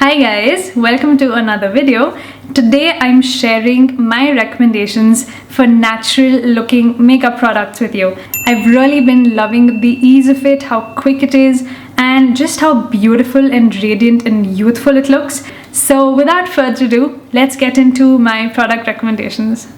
Hi guys, welcome to another video. Today I'm sharing my recommendations for natural looking makeup products with you. I've really been loving the ease of it, how quick it is, and just how beautiful and radiant and youthful it looks. So without further ado, let's get into my product recommendations.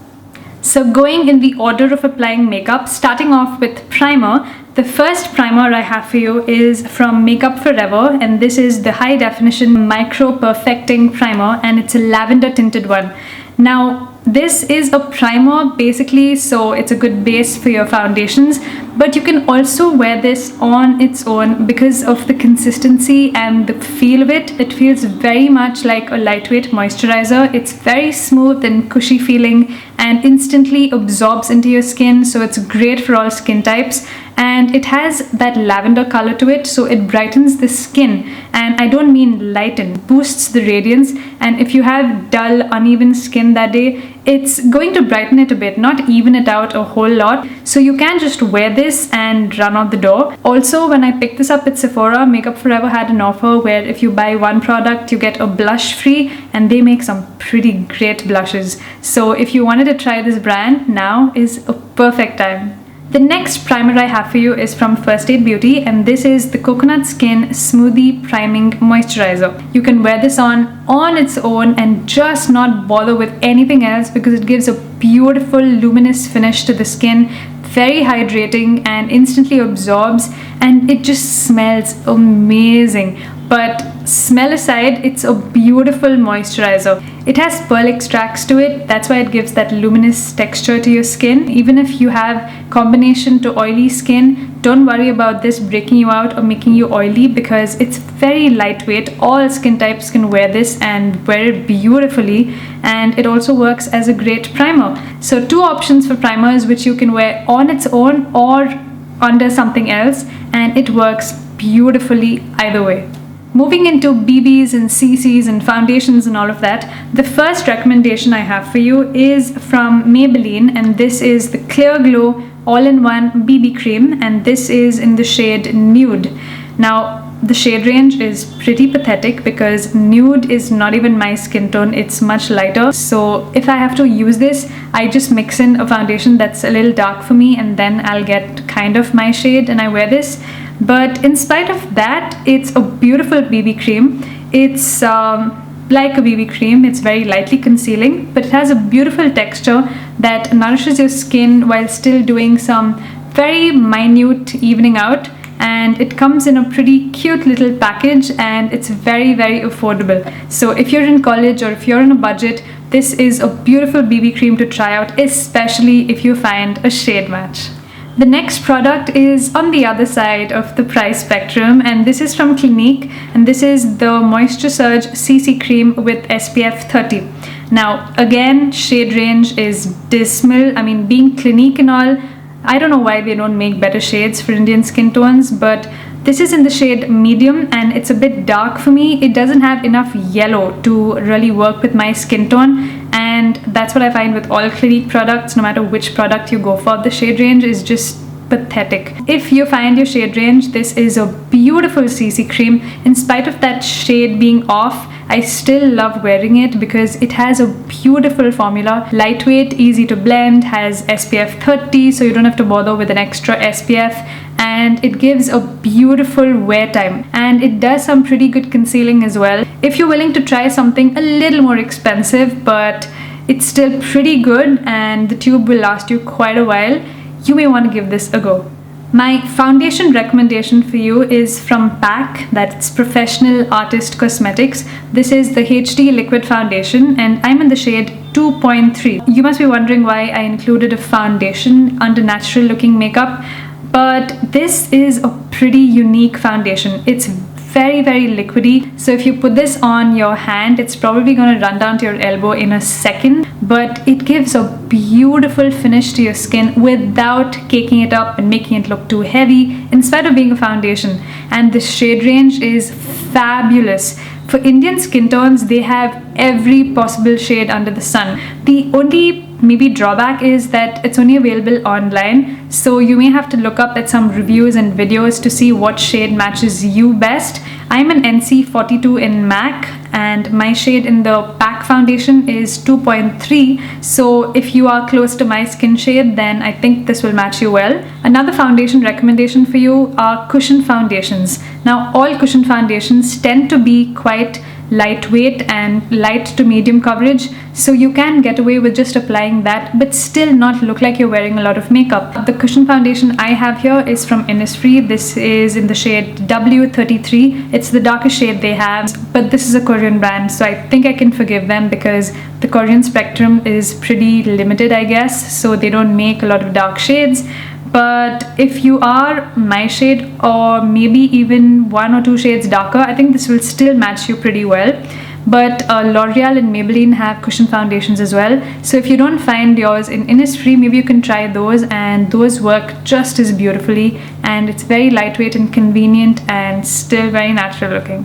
So going in the order of applying makeup, starting off with primer, the first primer I have for you is from Makeup Forever, and this is the High Definition Micro Perfecting Primer, and it's a lavender tinted one. Now, this is a primer basically, so it's a good base for your foundations, but you can also wear this on its own because of the consistency and the feel of it. It feels very much like a lightweight moisturizer. It's very smooth and cushy feeling and instantly absorbs into your skin, so it's great for all skin types. And it has that lavender color to it, so it brightens the skin, and I don't mean lighten, boosts the radiance. And if you have dull, uneven skin that day, it's going to brighten it a bit, not even it out a whole lot. So you can just wear this and run out the door. Also, when I picked this up at Sephora, Makeup Forever had an offer where if you buy one product you get a blush free, and they make some pretty great blushes. So if you wanted to try this brand, now is a perfect time. The next primer I have for you is from First Aid Beauty, and this is the Coconut Skin Smoothie Priming Moisturizer. You can wear this on its own and just not bother with anything else because it gives a beautiful luminous finish to the skin, very hydrating and instantly absorbs, and it just smells amazing. But smell aside, it's a beautiful moisturizer. It has pearl extracts to it, that's why it gives that luminous texture to your skin. Even if you have combination to oily skin, don't worry about this breaking you out or making you oily because it's very lightweight. All skin types can wear this and wear it beautifully, and it also works as a great primer. So two options for primers which you can wear on its own or under something else, and it works beautifully either way. Moving into BBs and CCs and foundations and all of that, the first recommendation I have for you is from Maybelline, and this is the Clear Glow All-in-One BB Cream, and this is in the shade Nude. Now, the shade range is pretty pathetic because nude is not even my skin tone, it's much lighter. So if I have to use this, I just mix in a foundation that's a little dark for me, and then I'll get kind of my shade and I wear this. But in spite of that, it's a beautiful BB cream. It's like a BB cream. It's very lightly concealing, but it has a beautiful texture that nourishes your skin while still doing some very minute evening out. And it comes in a pretty cute little package, and it's very, very affordable. So if you're in college or if you're on a budget, this is a beautiful BB cream to try out, especially if you find a shade match. The next product is on the other side of the price spectrum, and this is from Clinique, and this is the Moisture Surge CC Cream with SPF 30. Now again, shade range is dismal. I mean, being Clinique and all, I don't know why they don't make better shades for Indian skin tones, but this is in the shade medium and it's a bit dark for me. It doesn't have enough yellow to really work with my skin tone, and that's what I find with all Clinique products. No matter which product you go for, the shade range is just pathetic. If you find your shade range, this is a beautiful CC cream. In spite of that shade being off, I still love wearing it because it has a beautiful formula, lightweight, easy to blend, has SPF 30, so you don't have to bother with an extra SPF, and it gives a beautiful wear time, and it does some pretty good concealing as well. If you're willing to try something a little more expensive but it's still pretty good and the tube will last you quite a while, you may want to give this a go. My foundation recommendation for you is from PAC, that's Professional Artist Cosmetics. This is the HD Liquid Foundation, and I'm in the shade 2.3. You must be wondering why I included a foundation under natural looking makeup, but this is a pretty unique foundation. It's very, very liquidy, so if you put this on your hand, it's probably going to run down to your elbow in a second, but it gives a beautiful finish to your skin without caking it up and making it look too heavy, in spite of being a foundation. And the shade range is fabulous. For Indian skin tones, they have every possible shade under the sun. The only maybe drawback is that it's only available online, so you may have to look up at some reviews and videos to see what shade matches you best. I'm an NC 42 in MAC, and my shade in the pack foundation is 2.3. So if you are close to my skin shade, then I think this will match you well. Another foundation recommendation for you are cushion foundations. Now, all cushion foundations tend to be quite lightweight and light to medium coverage, so you can get away with just applying that but still not look like you're wearing a lot of makeup. The cushion foundation I have here is from Innisfree. This is in the shade W33. It's the darkest shade they have, but this is a Korean brand, so I think I can forgive them because the Korean spectrum is pretty limited, I guess, so they don't make a lot of dark shades. But if you are my shade or maybe even 1 or 2 shades darker, I think this will still match you pretty well. But L'Oreal and Maybelline have cushion foundations as well. So if you don't find yours in Innisfree, maybe you can try those, and those work just as beautifully, and it's very lightweight and convenient and still very natural looking.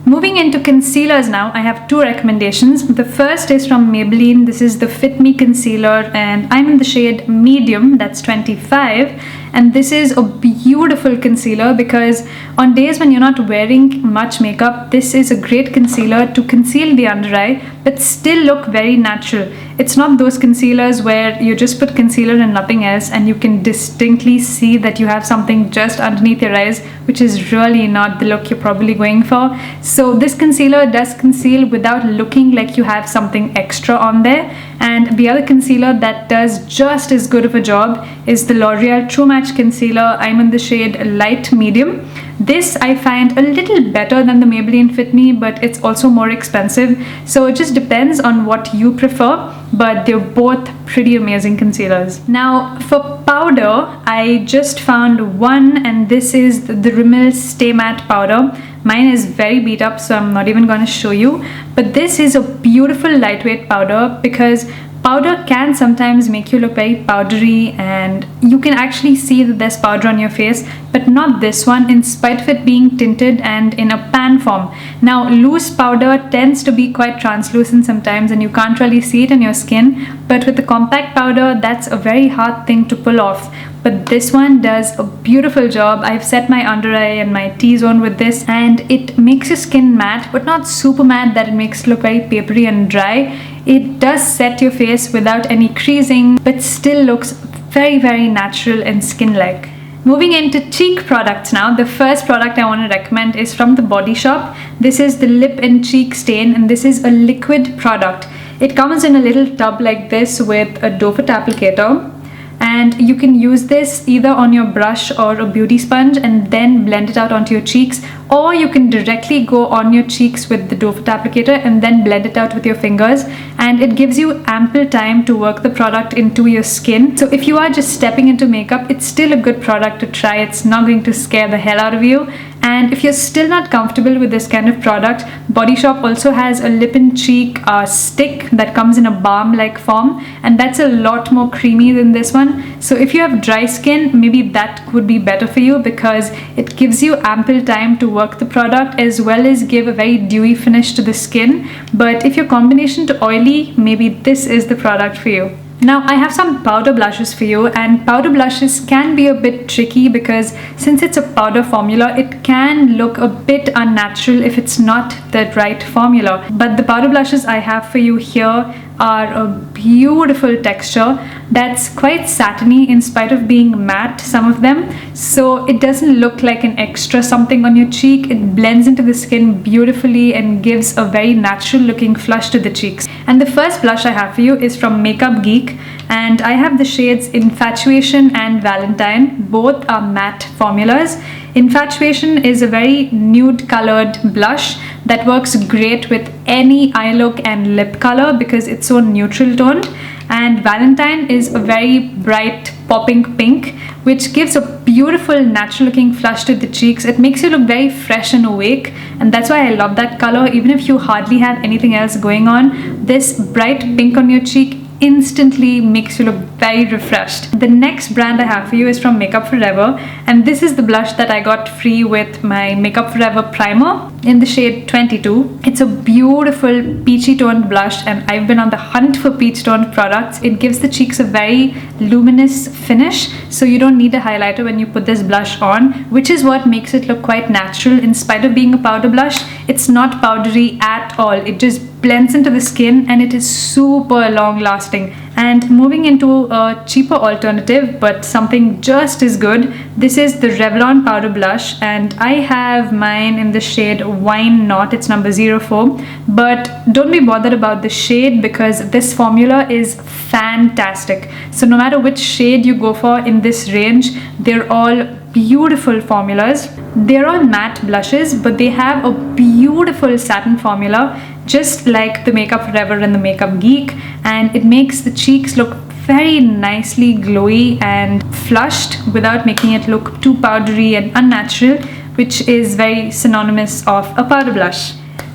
Moving into concealers now, I have 2 recommendations. The first is from Maybelline. This is the Fit Me Concealer, and I'm in the shade Medium, that's 25. And this is a beautiful concealer because on days when you're not wearing much makeup, this is a great concealer to conceal the under eye but still look very natural. It's not those concealers where you just put concealer and nothing else and you can distinctly see that you have something just underneath your eyes, which is really not the look you're probably going for. So this concealer does conceal without looking like you have something extra on there. And the other concealer that does just as good of a job is the L'Oreal True Match Concealer. I'm in the shade Light Medium. This I find a little better than the Maybelline Fit Me, but it's also more expensive. So it just depends on what you prefer, but they're both pretty amazing concealers. Now for powder, I just found one, and this is the Rimmel Stay Matte powder. Mine is very beat up, so I'm not even going to show you. But this is a beautiful lightweight powder because powder can sometimes make you look very powdery and you can actually see that there's powder on your face, but not this one, in spite of it being tinted and in a pan form. Now loose powder tends to be quite translucent sometimes and you can't really see it in your skin, but with the compact powder, that's a very hard thing to pull off. But this one does a beautiful job. I've set my under eye and my T-zone with this, and it makes your skin matte, but not super matte that it makes it look very papery and dry. It does set your face without any creasing, but still looks very, very natural and skin-like. Moving into cheek products now, the first product I want to recommend is from the Body Shop. This is the Lip and Cheek Stain, and this is a liquid product. It comes in a little tub like this with a doe foot applicator. And you can use this either on your brush or a beauty sponge and then blend it out onto your cheeks, or you can directly go on your cheeks with the doe foot applicator and then blend it out with your fingers, and it gives you ample time to work the product into your skin. So if you are just stepping into makeup, it's still a good product to try. It's not going to scare the hell out of you. And if you're still not comfortable with this kind of product, Body Shop also has a lip and cheek stick that comes in a balm-like form, and that's a lot more creamy than this one. So if you have dry skin, maybe that would be better for you because it gives you ample time to work the product as well as give a very dewy finish to the skin. But if you're combination to oily, maybe this is the product for you. Now I have some powder blushes for you, and powder blushes can be a bit tricky because since it's a powder formula, it can look a bit unnatural if it's not the right formula. But the powder blushes I have for you here are a beautiful texture that's quite satiny in spite of being matte, some of them. So it doesn't look like an extra something on your cheek. It blends into the skin beautifully and gives a very natural looking flush to the cheeks. And the first blush I have for you is from Makeup Geek, and I have the shades Infatuation and Valentine. Both are matte formulas. Infatuation is a very nude colored blush that works great with any eye look and lip color because it's so neutral toned. And Valentine is a very bright popping pink, which gives a beautiful natural looking flush to the cheeks. It makes you look very fresh and awake, and that's why I love that color. Even if you hardly have anything else going on, this bright pink on your cheek instantly makes you look very refreshed. The next brand I have for you is from Makeup Forever, and this is the blush that I got free with my Makeup Forever primer. in the shade 22. It's a beautiful peachy toned blush, and I've been on the hunt for peach toned products. It gives the cheeks a very luminous finish, so you don't need a highlighter when you put this blush on, which is what makes it look quite natural. In spite of being a powder blush, it's not powdery at all. It just blends into the skin and it is super long lasting. And moving into a cheaper alternative but something just as good, this is the Revlon powder blush, and I have mine in the shade Wine Knot. It's number 04, but don't be bothered about the shade because this formula is fantastic. So no matter which shade you go for in this range, they're all beautiful formulas. They're all matte blushes, but they have a beautiful satin formula, just like the Makeup Forever and the Makeup Geek, and it makes the cheeks look very nicely glowy and flushed without making it look too powdery and unnatural, which is very synonymous of a powder blush.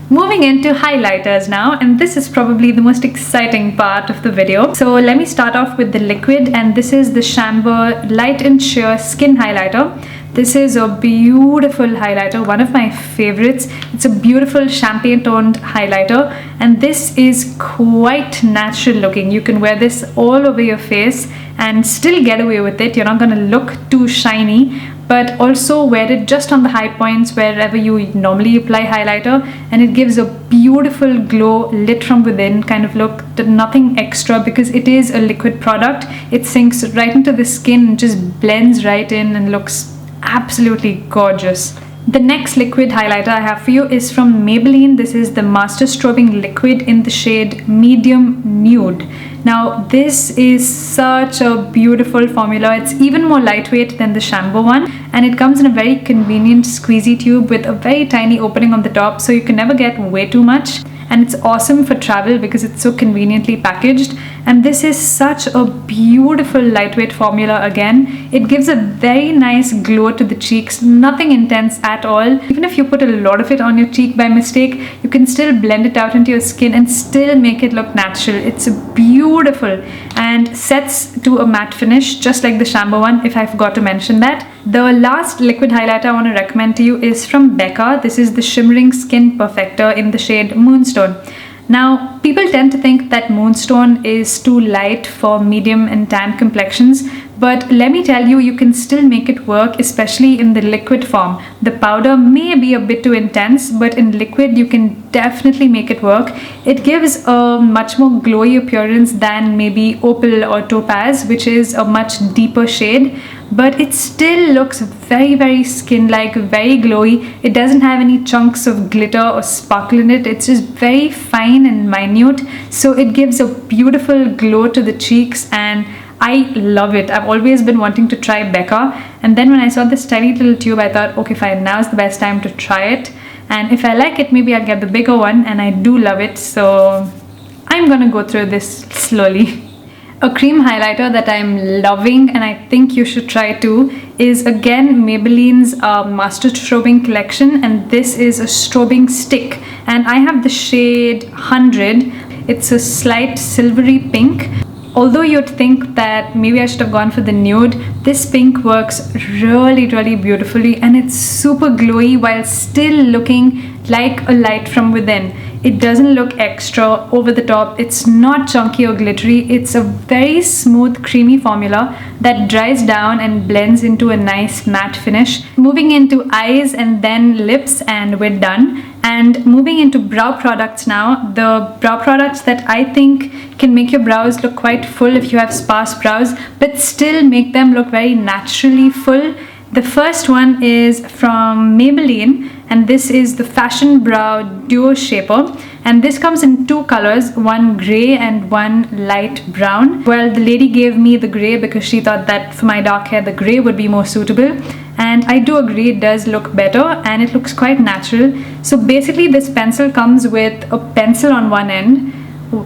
Moving into highlighters now, and this is probably the most exciting part of the video. So let me start off with the liquid, and this is the Chamber Light and Sheer Skin Highlighter. This is a beautiful highlighter, one of my favorites. It's a beautiful champagne toned highlighter, and this is quite natural looking. You can wear this all over your face and still get away with it. You're not gonna look too shiny, but also wear it just on the high points wherever you normally apply highlighter, and it gives a beautiful glow, lit from within kind of look, nothing extra because it is a liquid product. It sinks right into the skin and just blends right in and looks absolutely gorgeous. The next liquid highlighter I have for you is from Maybelline. This is the Master Strobing Liquid in the shade Medium Nude. Now this is such a beautiful formula. It's even more lightweight than the Shampoo one, and it comes in a very convenient squeezy tube with a very tiny opening on the top, so you can never get way too much. And it's awesome for travel because it's so conveniently packaged. And this is such a beautiful lightweight formula again. It gives a very nice glow to the cheeks, nothing intense at all. Even if you put a lot of it on your cheek by mistake, you can still blend it out into your skin and still make it look natural. It's beautiful and sets to a matte finish just like the Shampoo one, if I forgot to mention that. The last liquid highlighter I want to recommend to you is from Becca. This is the Shimmering Skin Perfector in the shade Moonstone. Now, people tend to think that Moonstone is too light for medium and tan complexions, but let me tell you, you can still make it work, especially in the liquid form. The powder may be a bit too intense, but in liquid you can definitely make it work. It gives a much more glowy appearance than maybe Opal or Topaz, which is a much deeper shade, but it still looks very skin-like, very glowy. It doesn't have any chunks of glitter or sparkle in it. It's just very fine and minute, so it gives a beautiful glow to the cheeks, and I love it. I've always been wanting to try Becca, and then when I saw this tiny little tube, I thought, okay fine, now's the best time to try it, and if I like it, maybe I'll get the bigger one, and I do love it, so I'm gonna go through this slowly. A cream highlighter that I'm loving and I think you should try too is again Maybelline's Master Strobing collection, and this is a strobing stick, and I have the shade 100. It's a slight silvery pink. Although you'd think that maybe I should have gone for the nude, this pink works really beautifully, and it's super glowy while still looking like a light from within. It doesn't look extra over the top. It's not chunky or glittery. It's a very smooth, creamy formula that dries down and blends into a nice matte finish. Moving into eyes and then lips, and we're done. And moving into brow products now, the brow products that I think can make your brows look quite full if you have sparse brows, but still make them look very naturally full. The first one is from Maybelline, and this is the Fashion Brow Duo Shaper, and this comes in two colors, one grey and one light brown. Well, the lady gave me the grey because she thought that for my dark hair the grey would be more suitable, and I do agree, it does look better and it looks quite natural. So basically this pencil comes with a pencil on one end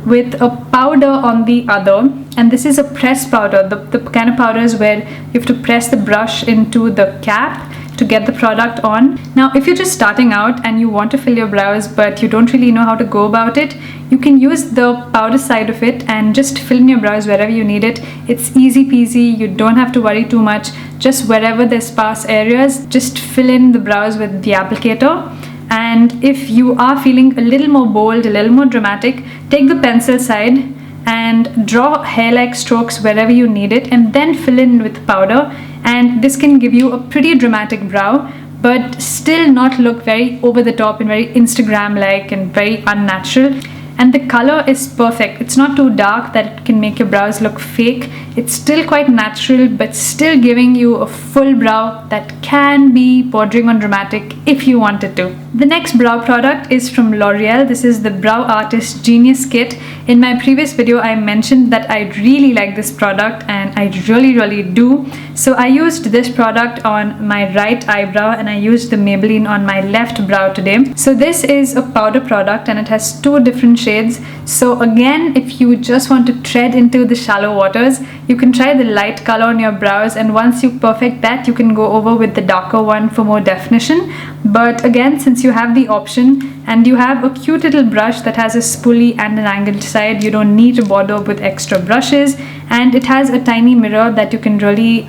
with a powder on the other, and this is a press powder, the kind of powders where you have to press the brush into the cap to get the product on. Now if you're just starting out and you want to fill your brows but you don't really know how to go about it, you can use the powder side of it and just fill in your brows wherever you need it. It's easy peasy, you don't have to worry too much. Just wherever there's sparse areas, just fill in the brows with the applicator, And if you are feeling a little more bold, a little more dramatic, take the pencil side and draw hair-like strokes wherever you need it, and then fill in with powder. And this can give you a pretty dramatic brow, but still not look very over the top and very Instagram-like and very unnatural. And the color is perfect. It's not too dark that it can make your brows look fake. It's still quite natural, but still giving you a full brow that can be bordering on dramatic if you wanted to. The next brow product is from Loreal. This is the Brow Artist Genius Kit. In my previous video, I mentioned that I really like this product, and I really do. So I used this product on my right eyebrow, and I used the Maybelline on my left brow today. So this is a powder product, and it has 2 different shades. So again, if you just want to tread into the shallow waters, you can try the light color on your brows, and once you perfect that, you can go over with the darker one for more definition. But again, since you have the option and you have a cute little brush that has a spoolie and an angled side, you don't need to bother with extra brushes, and it has a tiny mirror that you can really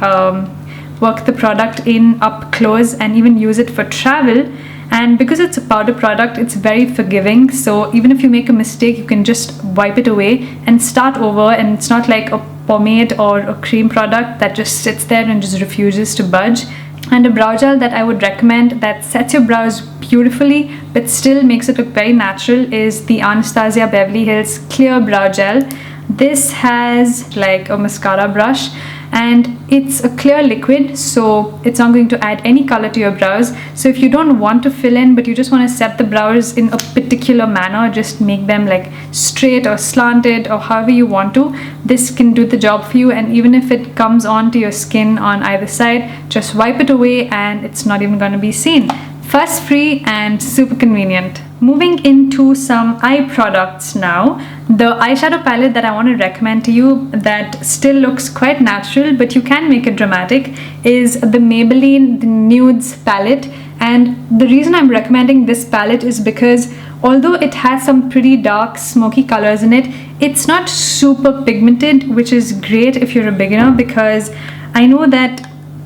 work the product in up close and even use it for travel. And because it's a powder product, it's very forgiving, so even if you make a mistake, you can just wipe it away and start over. And it's not like a pomade or a cream product that just sits there and just refuses to budge. And a brow gel that I would recommend that sets your brows beautifully but still makes it look very natural is the Anastasia Beverly Hills Clear Brow Gel. This has like a mascara brush, and it's a clear liquid, so it's not going to add any color to your brows. So if you don't want to fill in but you just want to set the brows in a particular manner, just make them like straight or slanted or however you want to, this can do the job for you. And even if it comes onto your skin on either side, just wipe it away and it's not even going to be seen. Fuss free and super convenient. Moving into some eye products now. The eyeshadow palette that I want to recommend to you that still looks quite natural but you can make it dramatic is the Maybelline Nudes palette. And the reason I'm recommending this palette is because although it has some pretty dark smoky colors in it, it's not super pigmented, which is great if you're a beginner, because I know that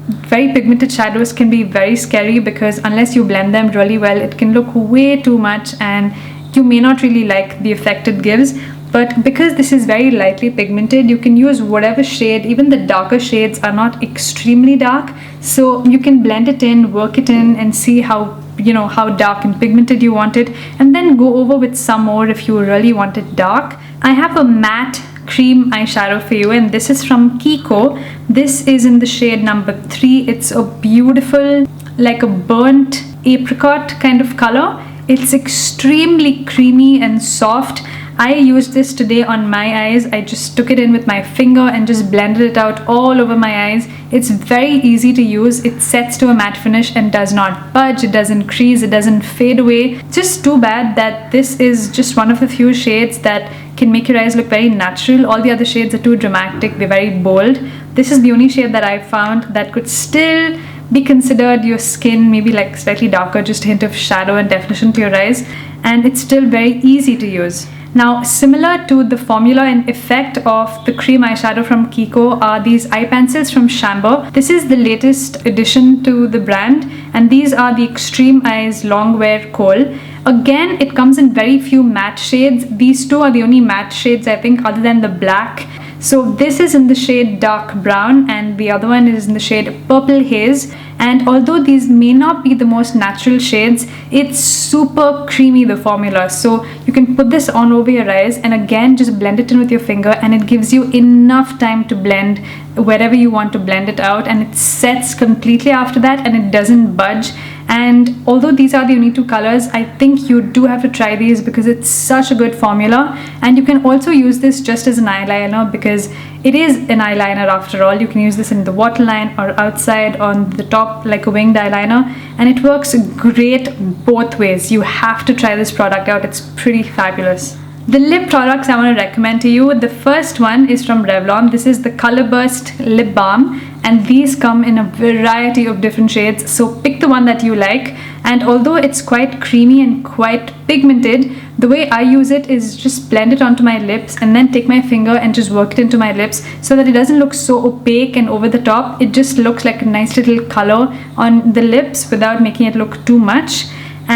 very pigmented shadows can be very scary because unless you blend them really well, it can look way too much and you may not really like the effect it gives. But because this is very lightly pigmented, you can use whatever shade. Even the darker shades are not extremely dark, so you can blend it in, work it in, and see how dark and pigmented you want it, and then go over with some more if you really want it dark. I have a matte cream eyeshadow for you, and this is from Kiko. This is in the shade number 3. It's a beautiful, like a burnt apricot kind of color. It's extremely creamy and soft. I used this today on my eyes. I just took it in with my finger and just blended it out all over my eyes. It's very easy to use. It sets to a matte finish and does not budge. It doesn't crease. It doesn't fade away. Just too bad that this is just one of the few shades that can make your eyes look very natural. All the other shades are too dramatic. They're very bold. This is the only shade that I found that could still be considered your skin, maybe like slightly darker, just a hint of shadow and definition to your eyes, and it's still very easy to use. Now, similar to the formula and effect of the cream eyeshadow from Kiko are these eye pencils from Chamber. This is the latest addition to the brand, and these are the Extreme Eyes Longwear Kohl. Again, it comes in very few matte shades. These two are the only matte shades, I think, other than the black. So this is in the shade dark brown and the other one is in the shade purple haze. And although these may not be the most natural shades, it's super creamy, the formula. So you can put this on over your eyes and again just blend it in with your finger, and it gives you enough time to blend wherever you want to blend it out, and it sets completely after that and it doesn't budge. And although these are the only two colors, I think you do have to try these because it's such a good formula. And you can also use this just as an eyeliner because it is an eyeliner after all. You can use this in the waterline or outside on the top like a winged eyeliner, and it works great both ways. You have to try this product out. It's pretty fabulous. The lip products I want to recommend to you, the first one is from Revlon. This is the Color Burst Lip Balm, and these come in a variety of different shades, so pick the one that you like. And although it's quite creamy and quite pigmented, the way I use it is just blend it onto my lips and then take my finger and just work it into my lips so that it doesn't look so opaque and over the top. It just looks like a nice little color on the lips without making it look too much.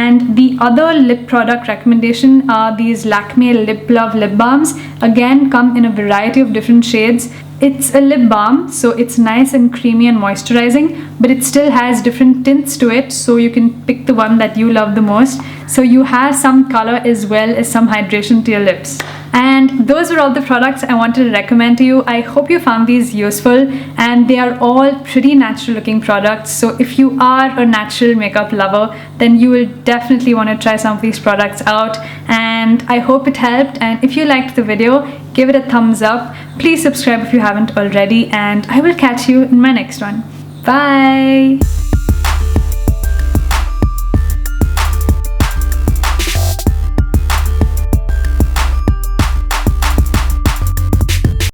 And the other lip product recommendation are these Lakme Lip Love lip balms. Again, come in a variety of different shades. It's a lip balm, so it's nice and creamy and moisturizing, but it still has different tints to it, so you can pick the one that you love the most. So you have some color as well as some hydration to your lips. And those were all the products I wanted to recommend to you. I hope you found these useful, and they are all pretty natural looking products. So if you are a natural makeup lover, then you will definitely want to try some of these products out. And I hope it helped, and if you liked the video, give it a thumbs up. Please subscribe if you haven't already, and I will catch you in my next one. Bye!